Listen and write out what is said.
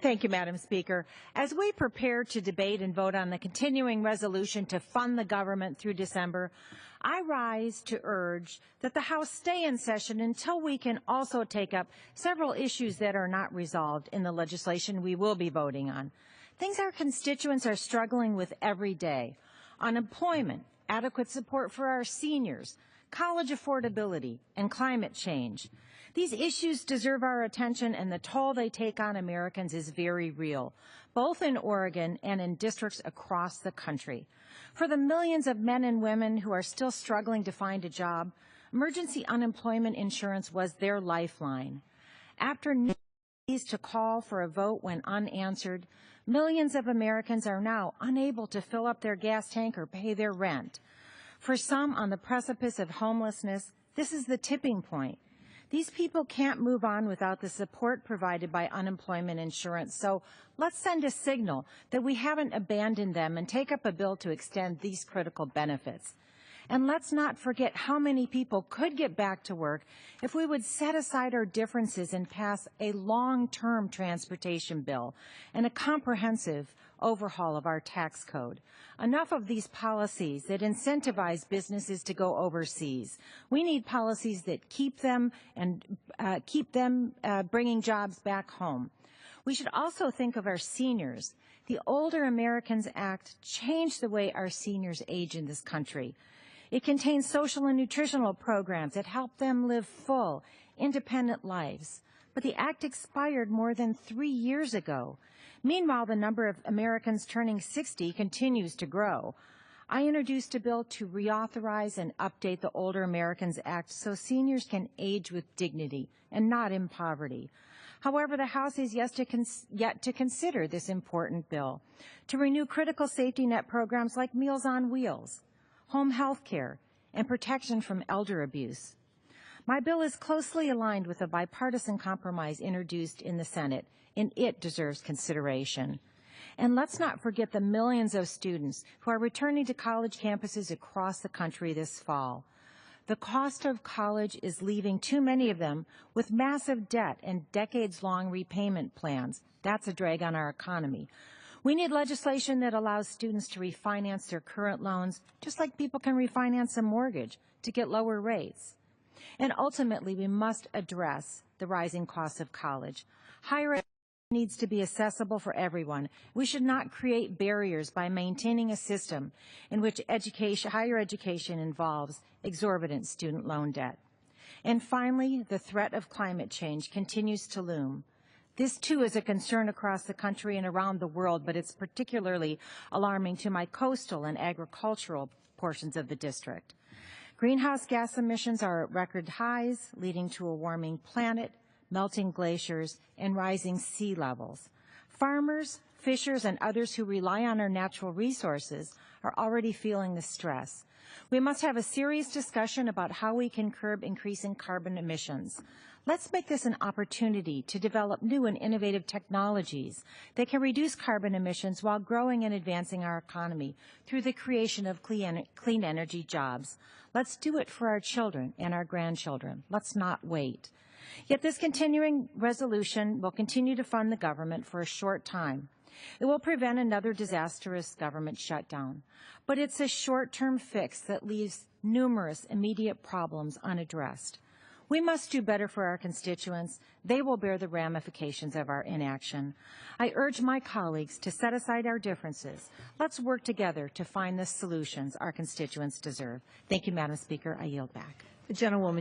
Thank you, Madam Speaker. As we prepare to debate and vote on the continuing resolution to fund the government through December, I rise to urge that the House stay in session until we can also take up several issues that are not resolved in the legislation we will be voting on. Things our constituents are struggling with every day: unemployment, adequate support for our seniors, college affordability, and climate change. These issues deserve our attention, and the toll they take on Americans is very real, both in Oregon and in districts across the country. For the millions of men and women who are still struggling to find a job, emergency unemployment insurance was their lifeline. After days to call for a vote went unanswered, millions of Americans are now unable to fill up their gas tank or pay their rent. For some on the precipice of homelessness, this is the tipping point. These people can't move on without the support provided by unemployment insurance, so let's send a signal that we haven't abandoned them and take up a bill to extend these critical benefits. And let's not forget how many people could get back to work if we would set aside our differences and pass a long-term transportation bill and a comprehensive overhaul of our tax code. Enough of these policies that incentivize businesses to go overseas. We need policies that keep them bringing jobs back home. We should also think of our seniors. The Older Americans Act changed the way our seniors age in this country. It contains social and nutritional programs that help them live full, independent lives. But the act expired more than 3 years ago. Meanwhile, the number of Americans turning 60 continues to grow. I introduced a bill to reauthorize and update the Older Americans Act so seniors can age with dignity and not in poverty. However, the House is yet to consider this important bill, to renew critical safety net programs like Meals on Wheels, home health care, and protection from elder abuse. My bill is closely aligned with a bipartisan compromise introduced in the Senate, and it deserves consideration. And let's not forget the millions of students who are returning to college campuses across the country this fall. The cost of college is leaving too many of them with massive debt and decades-long repayment plans. That's a drag on our economy. We need legislation that allows students to refinance their current loans, just like people can refinance a mortgage to get lower rates. And ultimately, we must address the rising costs of college. Higher education needs to be accessible for everyone. We should not create barriers by maintaining a system in which higher education involves exorbitant student loan debt. And finally, the threat of climate change continues to loom. This, too, is a concern across the country and around the world, but it's particularly alarming to my coastal and agricultural portions of the district. Greenhouse gas emissions are at record highs, leading to a warming planet, melting glaciers, and rising sea levels. Farmers, fishers, and others who rely on our natural resources are already feeling the stress. We must have a serious discussion about how we can curb increasing carbon emissions. Let's make this an opportunity to develop new and innovative technologies that can reduce carbon emissions while growing and advancing our economy through the creation of clean energy jobs. Let's do it for our children and our grandchildren. Let's not wait. Yet this continuing resolution will continue to fund the government for a short time. It will prevent another disastrous government shutdown. But it's a short-term fix that leaves numerous immediate problems unaddressed. We must do better for our constituents. They will bear the ramifications of our inaction. I urge my colleagues to set aside our differences. Let's work together to find the solutions our constituents deserve. Thank you, Madam Speaker. I yield back. The gentlewoman.